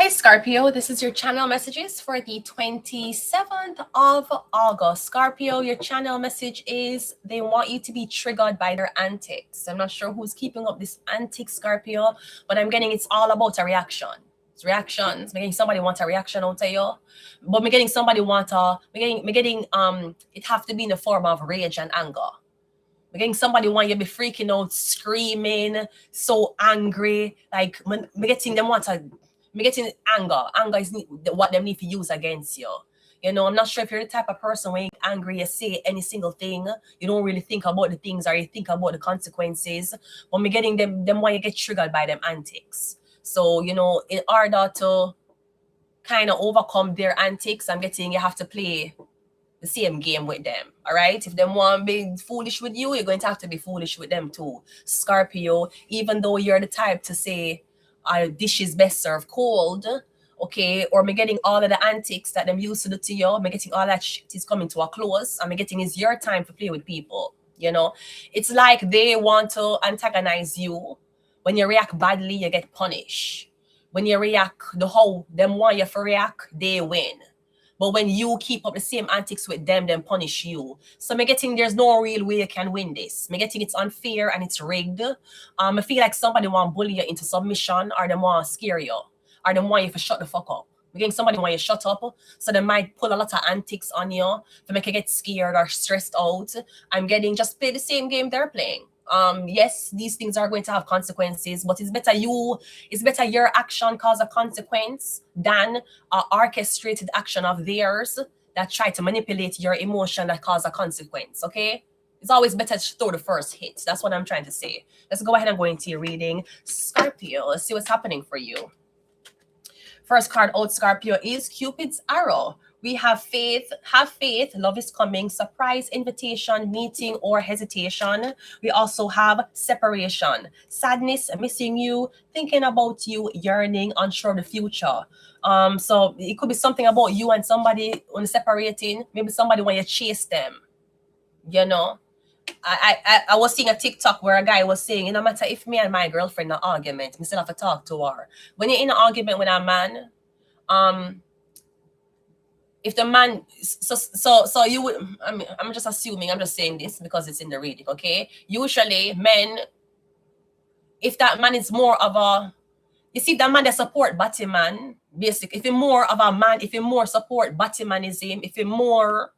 Hi, Scorpio. This is your channel messages for the 27th of August. Scorpio, your channel message is they want you to be triggered by their antics. I'm not sure who's keeping up this antic, Scorpio, but I'm getting it's all about a reaction. It's reactions. I'm getting somebody want a reaction out of you. But I'm getting somebody want a, it have to be in the form of rage and anger. I'm getting somebody want you to be freaking out, screaming, so angry. Like, I'm getting them want a, I'm getting anger. Anger is what them need to use against you. You know, I'm not sure if you're the type of person when you're angry, you say any single thing. You don't really think about the things or you think about the consequences. But me getting them why you get triggered by them antics. So, you know, in order to kind of overcome their antics, I'm getting you have to play the same game with them. All right, if them want to be foolish with you, you're going to have to be foolish with them too. Scorpio, even though you're the type to say dish is best served cold, okay, or me getting all of the antics that them used to do to you, me getting all that shit is coming to a close, and me getting it's your time to play with people. You know, it's like they want to antagonize you. When you react badly, you get punished. When you react the whole them want you to react, they win. But when you keep up the same antics with them punish you. So me getting there's no real way you can win this. Me getting it's unfair and it's rigged. I feel like somebody want to bully you into submission, or they want to scare you, or they want you to shut the fuck up. Me getting somebody want you to shut up, so they might pull a lot of antics on you to make you get scared or stressed out. I'm getting just play the same game they're playing. Yes, these things are going to have consequences, but it's better your action cause a consequence than an orchestrated action of theirs that try to manipulate your emotion that cause a consequence. Okay, it's always better to throw the first hit. That's what I'm trying to say. Let's go ahead and go into your reading, Scorpio. Let's see what's happening for you. First card out, Scorpio, is Cupid's arrow. We have faith, love is coming, surprise, invitation, meeting, or hesitation. We also have separation, sadness, missing you, thinking about you, yearning, unsure of the future. So it could be something about you and somebody when separating, maybe somebody when you chase them, you know. I was seeing a TikTok where a guy was saying, no matter if me and my girlfriend in an argument, we still have to talk to her. When you're in an argument with a man, if the man, so you would, I mean, I'm just assuming, I'm just saying this because it's in the reading, okay? Usually men, if that man is more of a, you see that man that support Batman, basically, if he more of a man, if he more support Batmanism, if he more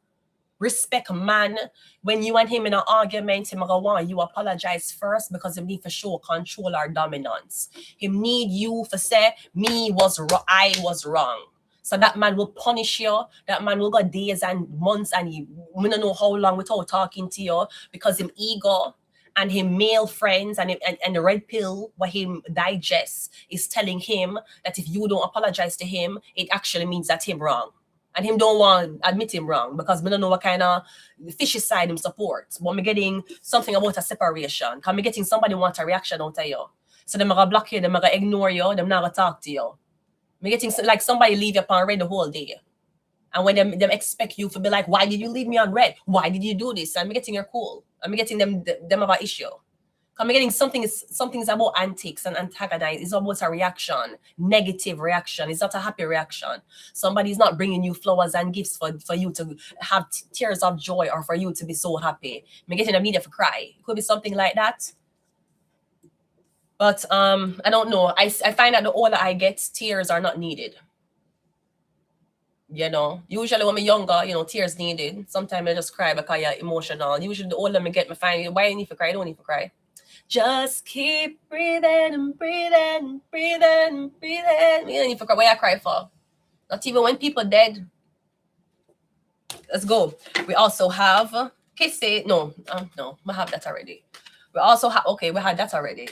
respect man, when you and him in an argument, him gonna want you apologize first because he need to show control or dominance. He need you to say, I was wrong. So that man will punish you. That man will go days and months and we don't know how long without talking to you because him ego and him male friends and the red pill what him digests is telling him that if you don't apologize to him, it actually means that him wrong. And him don't want to admit him wrong because we don't know what kind of fishy side him supports. But me getting something about a separation. Because me getting somebody want a reaction out of you. So them gonna block you, them gonna ignore you, them not gonna talk to you. Me getting like somebody leave you upon red the whole day. And when them expect you to be like, why did you leave me on red? Why did you do this? And me getting you're cool. And me getting them have an issue. I'm getting something's about antics and antagonize. It's about a reaction, negative reaction. It's not a happy reaction. Somebody's not bringing you flowers and gifts for you to have tears of joy or for you to be so happy. I'm getting a media for cry. It could be something like that. But I don't know. I find that the older I get, tears are not needed. You know, usually when I'm younger, you know, tears needed. Sometimes I just cry because you're emotional. Usually the older I get, I find why you need to cry? I don't need to cry. Just keep breathing and breathing and breathing and breathing. You don't need to cry. Why I cry for? Not even when people dead. Let's go. We also have kissing. No, we have that already. We also have, okay, we had that already.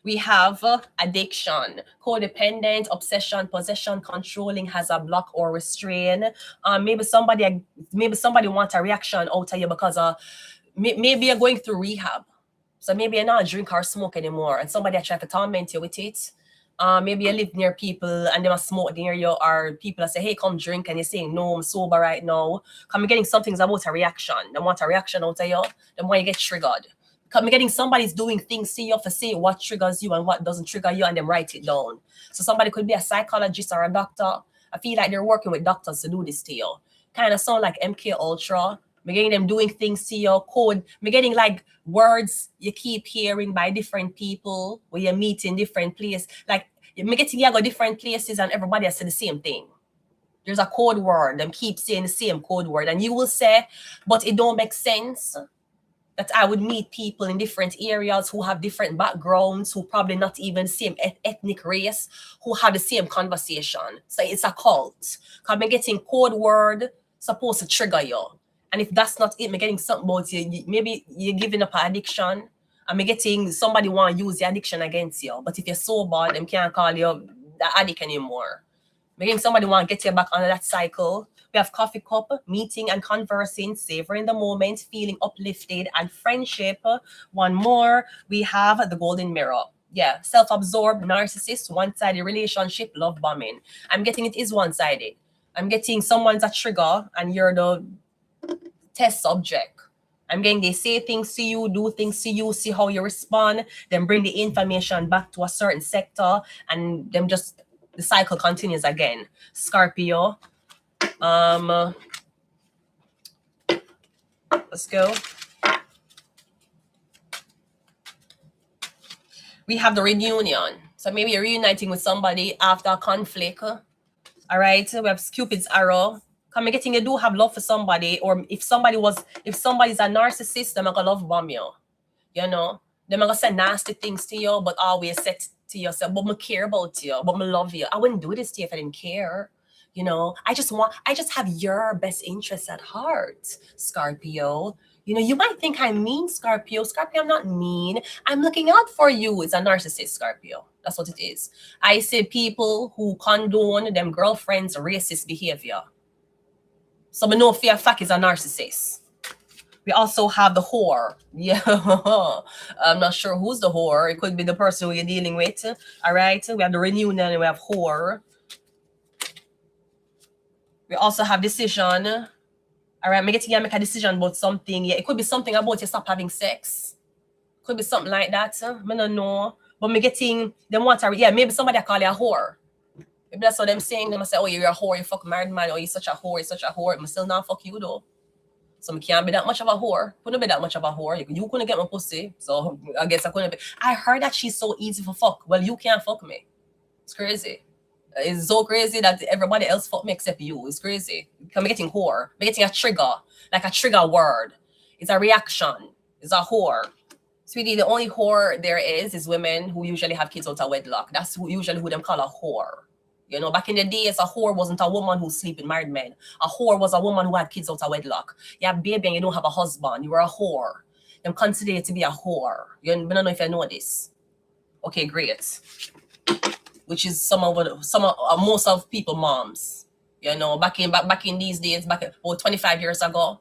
We have addiction, codependent, obsession, possession, controlling, has a block or restrain. Maybe somebody wants a reaction out of you because maybe you're going through rehab. So maybe you're not drink or smoke anymore and somebody try to torment you with it. Maybe you live near people and they must smoke near you, or people say, hey, come drink, and you're saying, no, I'm sober right now. Come getting something's about a reaction. They want a reaction out of you. Then why you get triggered. I'm getting somebody's doing things to you for say what triggers you and what doesn't trigger you, and then write it down. So somebody could be a psychologist or a doctor. I feel like they're working with doctors to do this to you. Kind of sound like MK Ultra. I'm getting them doing things to your code. I'm getting like words you keep hearing by different people when you meet in different places. Like I'm getting you go different places and everybody has said the same thing. There's a code word. Them keep saying the same code word, and you will say, but it don't make sense that I would meet people in different areas who have different backgrounds, who probably not even same ethnic race, who have the same conversation. So it's a cult. Because I'm getting code word supposed to trigger you. And if that's not it, I'm getting something about you. Maybe you're giving up an addiction. I'm getting somebody want to use the addiction against you. But if you're sober, them can't call you the addict anymore. I'm getting somebody want to get you back on that cycle. We have coffee cup, meeting and conversing, savoring the moment, feeling uplifted, and friendship. One more, we have the golden mirror. Yeah, self-absorbed, narcissist, one-sided relationship, love bombing. I'm getting it is one-sided. I'm getting someone's a trigger and you're the test subject. I'm getting they say things to you, do things to you, see how you respond, then bring the information back to a certain sector, and then just the cycle continues again. Scorpio. Let's go. We have the reunion. So maybe you're reuniting with somebody after a conflict. All right. We have Cupid's arrow. Come getting you do have love for somebody, or if somebody's a narcissist, they're gonna love bomb you. You know, they're gonna say nasty things to you, but always say to yourself, but I care about you, but I love you. I wouldn't do this to you if I didn't care. You know, I just have your best interests at heart, Scorpio. You know, you might think I'm mean, Scorpio. Scorpio, I'm not mean. I'm looking out for you. It's a narcissist, Scorpio. That's what it is. I say people who condone them girlfriends' racist behavior. So I know fear fact is a narcissist. We also have the whore. Yeah, I'm not sure who's the whore. It could be the person who you're dealing with. All right, we have the reunion and we have whore. We also have decision. All right, I'm getting you to make a decision about something. Yeah, it could be something about you stop having sex. Could be something like that. I don't know. But I'm getting them want to, yeah, maybe somebody call you a whore. Maybe that's what I'm saying. They must say, oh, you're a whore, you fuck married man, or you're such a whore, you're such a whore. I'm still not fuck you though. So I can't be that much of a whore. Couldn't be that much of a whore. You couldn't get my pussy. So I guess I couldn't be. I heard that she's so easy for fuck. Well, you can't fuck me. It's crazy. It's so crazy that everybody else fuck me except you. It's crazy. I'm getting whore. I'm getting a trigger. Like a trigger word. It's a reaction. It's a whore. Sweetie, the only whore there is women who usually have kids out of wedlock. That's usually who them call a whore. You know, back in the days, a whore wasn't a woman who sleep with married men. A whore was a woman who had kids out of wedlock. You have a baby and you don't have a husband. You were a whore. Them consider you to be a whore. I don't know if you know this. Okay, great. Which is most of people moms. You know, back in these days, about 25 years ago,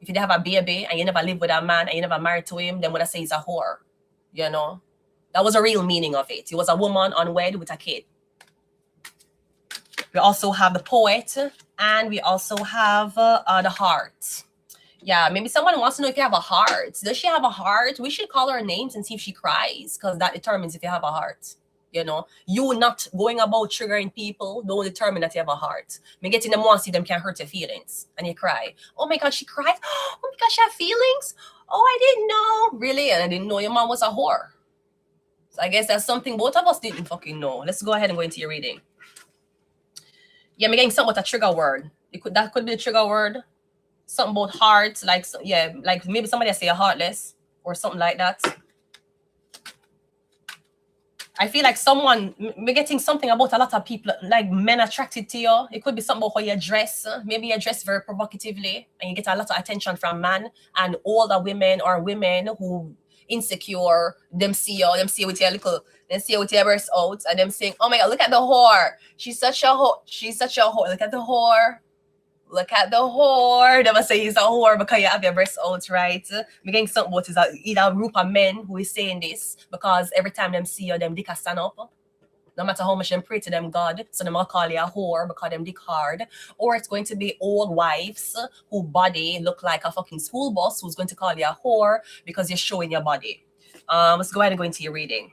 if you have a baby and you never live with a man and you never married to him, then what I say is a whore. You know, that was a real meaning of it. It was a woman unwed with a kid. We also have the poet, and we also have the heart. Yeah, maybe someone wants to know if you have a heart. Does she have a heart? We should call her names and see if she cries, because that determines if you have a heart. You know, you not going about triggering people don't determine that you have a heart. Me getting them want to see them can hurt your feelings, and you cry. Oh my God, she cried. Oh my God, she have feelings. Oh, I didn't know. Really? And I didn't know your mom was a whore. So I guess that's something both of us didn't fucking know. Let's go ahead and go into your reading. Yeah, I'm getting something with a trigger word. That could be a trigger word. Something about heart, like maybe somebody say a heartless or something like that. I feel like we're getting something about a lot of people, like men attracted to you. It could be something about how you dress. Maybe you dress very provocatively and you get a lot of attention from men, and older women or women who insecure, them see you with your little, them see you with your breasts out, and them saying, oh my God, look at the whore. She's such a whore. Look at the whore. Look at the whore. They must say he's a whore because you have your breasts out, right? I'm getting something about either a group of men who is saying this because every time them see you, them dick stand up. No matter how much them pray to them God, so them gonna call you a whore because them dick hard. Or it's going to be old wives who body look like a fucking school bus who's going to call you a whore because you're showing your body. Let's go ahead and go into your reading.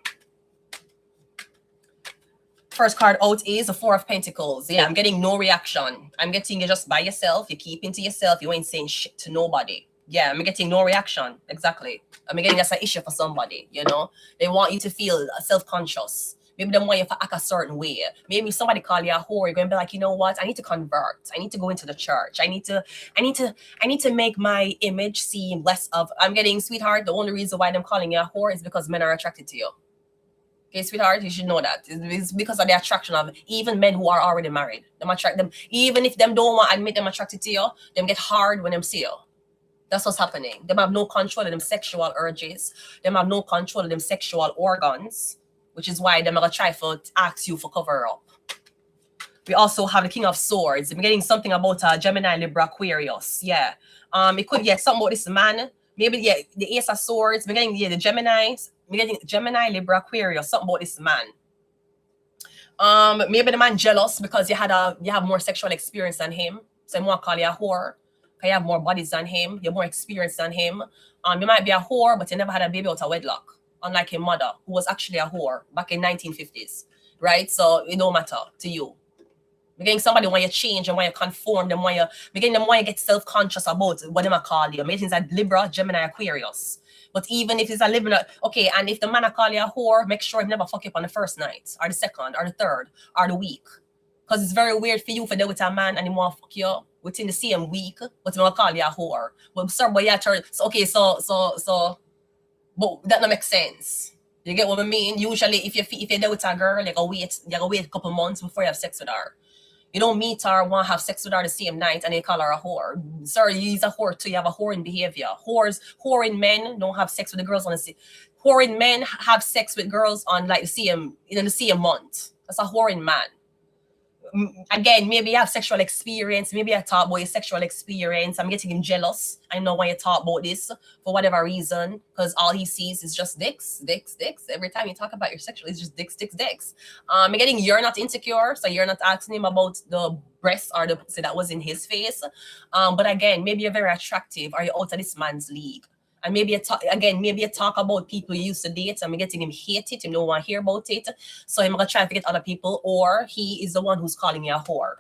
First card out is the Four of Pentacles. Yeah, I'm getting no reaction. I'm getting you just by yourself. You keep into yourself. You ain't saying shit to nobody. Yeah, I'm getting no reaction. Exactly. I'm getting that's an issue for somebody, you know. They want you to feel self-conscious. Maybe they want you to act a certain way. Maybe somebody call you a whore. You're going to be like, you know what? I need to convert. I need to go into the church. I need to make my image seem less of. I'm getting, sweetheart, the only reason why I'm calling you a whore is because men are attracted to you. Okay, sweetheart, you should know that. It's because of the attraction of even men who are already married. Them attract them, even if them don't want to admit them attracted to you, them get hard when them see you. That's what's happening. Them have no control of them sexual urges. Them have no control of them sexual organs, which is why them are gonna try to ask you for cover up. We also have the King of Swords. I'm getting something about Gemini, Libra, Aquarius. Yeah. It could get something about this man. Maybe yeah, the Ace of Swords. We're getting the Geminis. We're getting Gemini, Libra, Aquarius. Something about this man. Maybe the man jealous because you have more sexual experience than him. So he want to call you a whore. Because you have more bodies than him. You're more experienced than him. You might be a whore, but you never had a baby out of wedlock. Unlike your mother, who was actually a whore back in 1950s. Right? So it don't matter to you. We're getting somebody want you change and want you conform. Them want you get self-conscious about what them call you. Maybe it's a Libra, Gemini, Aquarius. But even if it's a Libra, okay, and if the man call you a whore, make sure he never fuck you up on the first night, or the second, or the third, or the week. Because it's very weird for you for deal with a man and he want to fuck you within the same week, but he want to call you a whore. But sir, but yeah, so okay, so but that don't make sense. You get what I mean? Usually, if you deal with a girl, you gotta wait a couple months before you have sex with her. You don't meet her, want to have sex with her the same night, and they call her a whore. Sir, he's a whore too. You have a whoring behavior. Whoring men don't have sex with the girls on the same. Whoring men have sex with girls on like the same month. That's a whoring man. Again, maybe you have sexual experience. Maybe I talk about your sexual experience. I'm getting him jealous. I know why you talk about this for whatever reason, because all he sees is just dicks. Every time you talk about your sexual, it's just dicks. I'm getting you're not insecure, so you're not asking him about the breast or the pussy that was in his face. But again, maybe you're very attractive, or you're out of this man's league. And maybe you talk about people you used to date. I'm getting him hate it. He don't want to hear about it. So I'm going to try to get other people. Or he is the one who's calling you a whore.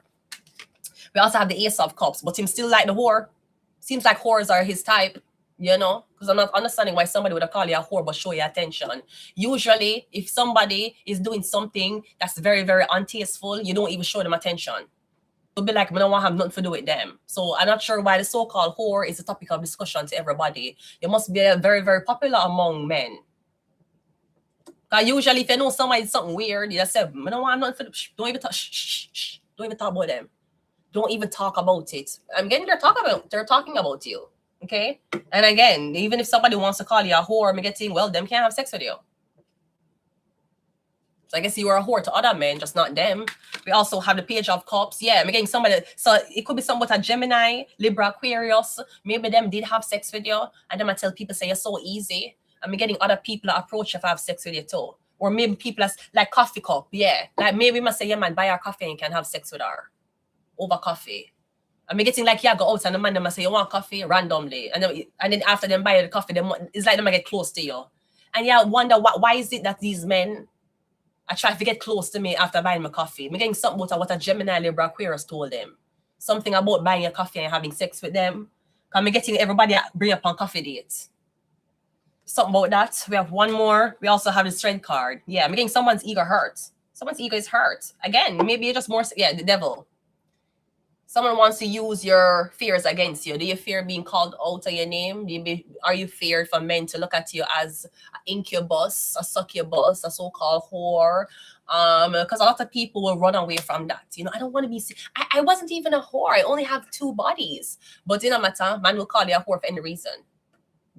We also have the Ace of Cups. But him still like the whore. Seems like whores are his type. You know? Because I'm not understanding why somebody would have called you a whore but show you attention. Usually, if somebody is doing something that's very, very untasteful, you don't even show them attention. It'll be like, I don't want to have nothing to do with them. So I'm not sure why the so-called whore is a topic of discussion to everybody. It must be very, very popular among men. Because usually if you know somebody is something weird, you just say, I don't want nothing to don't even talk. Don't even talk about them. Don't even talk about it. I'm getting they're talking about you. Okay? And again, even if somebody wants to call you a whore, I'm getting, well, them can't have sex with you. So I guess you were a whore to other men, just not them. We also have the Page of Cups. Yeah, I'm getting somebody. So it could be somewhat a Gemini, Libra, Aquarius. Maybe them did have sex with you. And then I tell people, say, you're so easy. I'm getting other people that approach you to have sex with you too. Or maybe people that's like coffee cup. Yeah. Like maybe must say, yeah, man, buy her coffee and you can have sex with her. Over coffee. I'm getting like, yeah, go out and the man must say, you want coffee? Randomly. And then after them buy the coffee, it's like them get close to you. And yeah, I wonder why is it that these men I try to get close to me after buying my coffee. I'm getting something about what a Gemini, Libra, Aquarius told them. Something about buying a coffee and having sex with them. Because I'm getting everybody bring up on coffee dates. Something about that. We have one more. We also have the Strength card. Yeah, I'm getting someone's ego hurt. Someone's ego is hurt. Again, maybe you're just more, yeah, the devil. Someone wants to use your fears against you. Do you fear being called out of your name? Are you feared for men to look at you as an incubus, a succubus, a so-called whore? Because a lot of people will run away from that. You know, I don't want to be. I wasn't even a whore. I only have 2 bodies. But in a matter, man will call you a whore for any reason.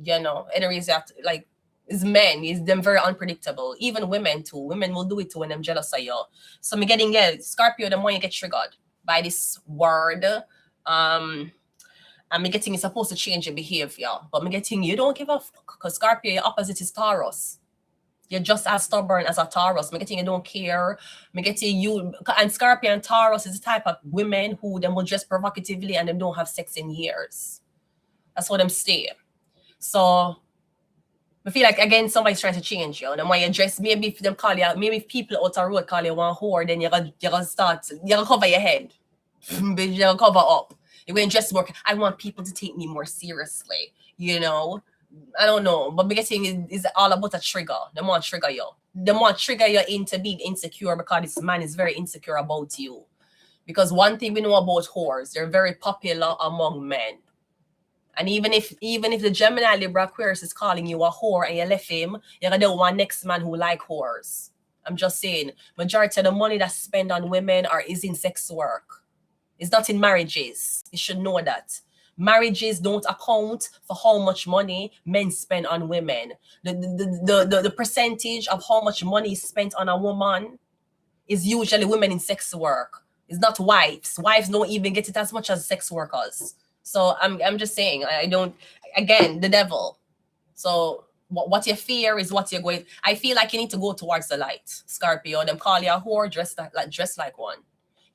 You know, any reason. Like, it's men. It's them very unpredictable. Even women too. Women will do it too when they're jealous of you. So I'm getting Scorpio. The more you get triggered by this word, I'm getting it's supposed to change your behavior, but I'm getting you don't give a fuck because Scorpio, your opposite is Taurus. You're just as stubborn as a Taurus. Me getting you don't care. Me getting you, and Scorpio and Taurus is the type of women who them will dress provocatively and them don't have sex in years. That's what I'm saying. So I feel like again somebody's trying to change you. And when you dress, maybe if them call you, maybe if people out the road call you one whore, then you're gonna start, you're gonna cover your head. But you're gonna cover up. You're gonna dress more. I want people to take me more seriously, you know. I don't know, but getting is all about a trigger. They want to trigger you. They want to trigger you into being insecure because this man is very insecure about you. Because one thing we know about whores, they're very popular among men. And even if the Gemini Libra Aquarius is calling you a whore and you left him, you're gonna want next man who like whores. I'm just saying, majority of the money that's spent on women is in sex work. It's not in marriages. You should know that. Marriages don't account for how much money men spend on women. The percentage of how much money is spent on a woman is usually women in sex work. It's not wives. Wives don't even get it as much as sex workers. So I'm just saying, I don't, again, the devil. So what you fear is what you're going. I feel like you need to go towards the light, Scorpio. Them call you a whore, dress like one.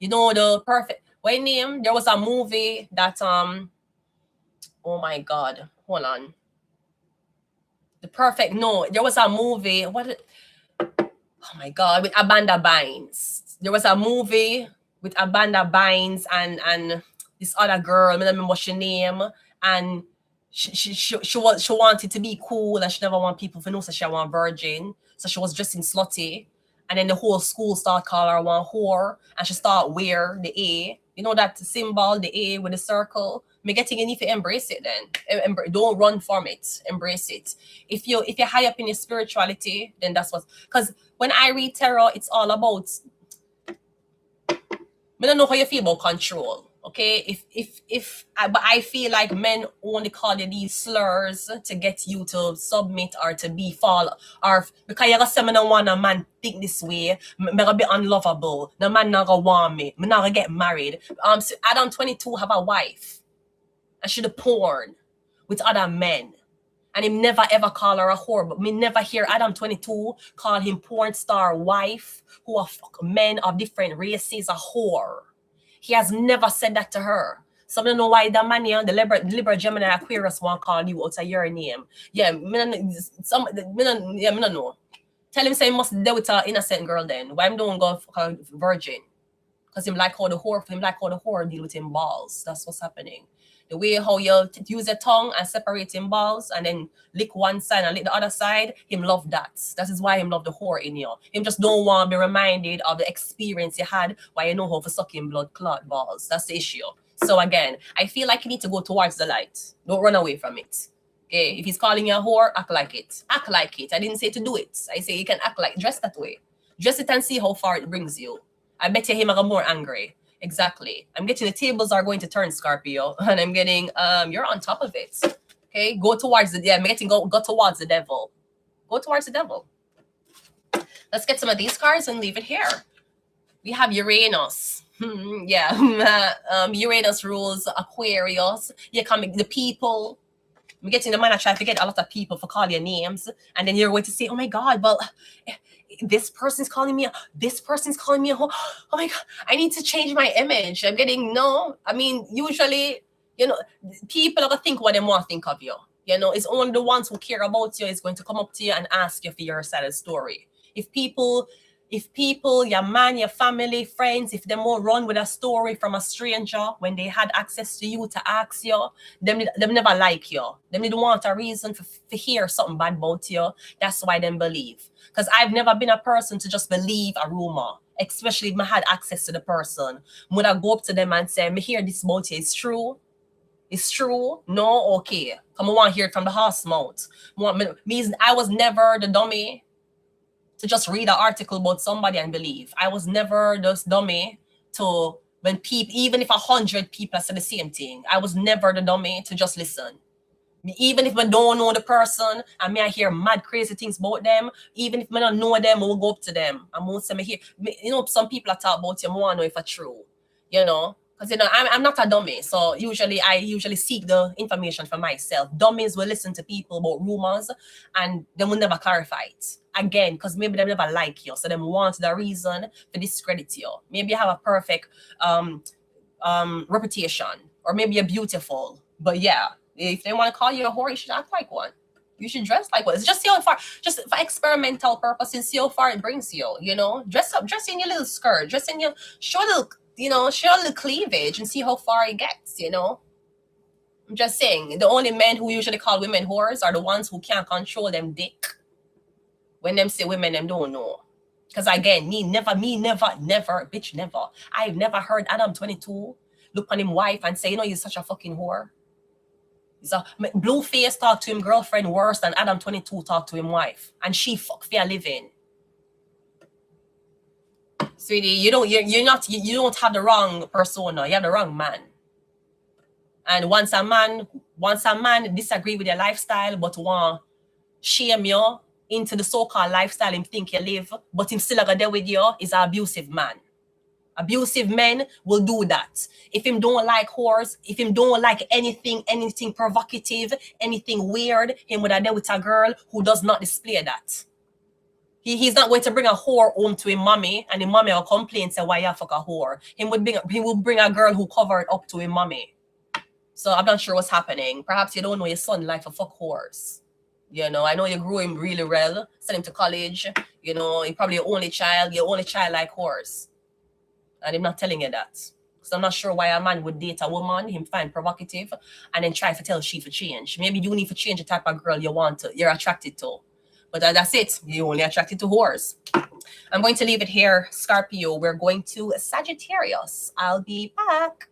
You know the perfect. When name there was a movie that oh my God, hold on. There was a movie. Oh my God, with Amanda Bynes. There was a movie with Amanda Bynes and this other girl. I don't remember what's her name. And she wanted to be cool and she never want people to know, so she was virgin. So she was dressing slutty. And then the whole school start calling her one whore, and she start wear the A. You know that symbol, the A with the circle. Me getting you need to embrace it then. Don't run from it. Embrace it. If you're high up in your spirituality, then that's what. Because when I read tarot, it's all about. I don't know how you feel about control. Okay, but I feel like men only call you these slurs to get you to submit or to be fall, or because you're saying I want a man think this way, I'm gonna be unlovable. The man not gonna want me. I'm not gonna get married. So Adam 22 have a wife, and she the porn with other men, and him never ever call her a whore. But me never hear Adam 22 call him porn star wife who are men of different races a whore. He has never said that to her. So I don't know why the man here, the Libra Gemini Aquarius want to call you out of your name. Yeah, me don't know. Tell him say he must deal with an innocent girl then. Why him don't go for a virgin? Because him like how the whore deal with him balls. That's what's happening. The way how you use your tongue and separate him balls and then lick one side and lick the other side, him love that. That is why him love the whore in you. Him just don't want to be reminded of the experience you had while you know how to suck in blood clot balls. That's the issue. So again, I feel like you need to go towards the light. Don't run away from it. Okay, if he's calling you a whore, act like it. Act like it. I didn't say to do it. I say you can act like, dress that way. Dress it and see how far it brings you. I bet you him are more angry. Exactly. I'm getting the tables are going to turn, Scorpio, and I'm getting you're on top of it. Okay, go towards I'm getting go towards the devil. Go towards the devil. Let's get some of these cards and leave it here. We have Uranus. Uranus rules Aquarius. You come the people. I'm getting the man I try to get a lot of people for calling your names, and then you're going to say, oh my God, well, this person's calling me, oh my God, I need to change my image. I'm getting, no, I mean, usually, you know, people are going to think what they want to think of you. You know, it's only the ones who care about you is going to come up to you and ask you for your side of the story. If people, your man, your family, friends, if they won't run with a story from a stranger when they had access to you to ask you, them never like you. Them didn't want a reason to hear something bad about you. That's why them believe. Because I've never been a person to just believe a rumor, especially if I had access to the person. Would I go up to them and say, me hear this about you, it's true? It's true? No? Okay. Come on, I want to hear it from the horse mouth. I was never the dummy to just read an article about somebody and believe. I was never this dummy to, when people, even if 100 people say the same thing, I was never the dummy to just listen. Even if I don't know the person, and I hear mad crazy things about them, even if I don't know them, I will go up to them. I won't say me here. You know, some people are talk about you, I want to know if it's true. You know, Because, you know, I'm not a dummy. So I usually seek the information for myself. Dummies will listen to people about rumors and they will never clarify it. Again, because maybe they never like you. So they want the reason to discredit you. Maybe you have a perfect reputation. Or maybe you're beautiful. But yeah, if they want to call you a whore, you should act like one. You should dress like one. It's just see how far, just for experimental purposes, see how far it brings you, you know? Dress up, dress in your little skirt, dress in your, show the cleavage and see how far it gets, you know? I'm just saying, the only men who usually call women whores are the ones who can't control them dick. When them say women, them don't know. Because again, me never, bitch, never. I've never heard Adam 22 look on him wife and say, you know, you're such a fucking whore. So Blueface talk to him girlfriend worse than Adam 22 talk to him wife, and she fuck for a living. Sweetie, you don't have the wrong persona. You have the wrong man. And once a man disagree with your lifestyle, but want shame you into the so-called lifestyle him think you live, but him still gonna there with you, is an abusive man. Abusive men will do that. If him don't like whores, if him don't like anything provocative, anything weird, him would have dealt with a girl who does not display that. He's not going to bring a whore home to his mommy, and the mommy will complain and say, why you fuck a whore? He will bring a girl who covered up to his mommy. So I'm not sure what's happening. Perhaps you don't know your son like for fuck whores. You know, I know you grew him really well, sent him to college. You know, you're probably your only child like whores. And I'm not telling you that. So I'm not sure why a man would date a woman, him find provocative, and then try to tell she for change. Maybe you need to change the type of girl you're attracted to. But that's it. You're only attracted to whores. I'm going to leave it here, Scorpio. We're going to Sagittarius. I'll be back.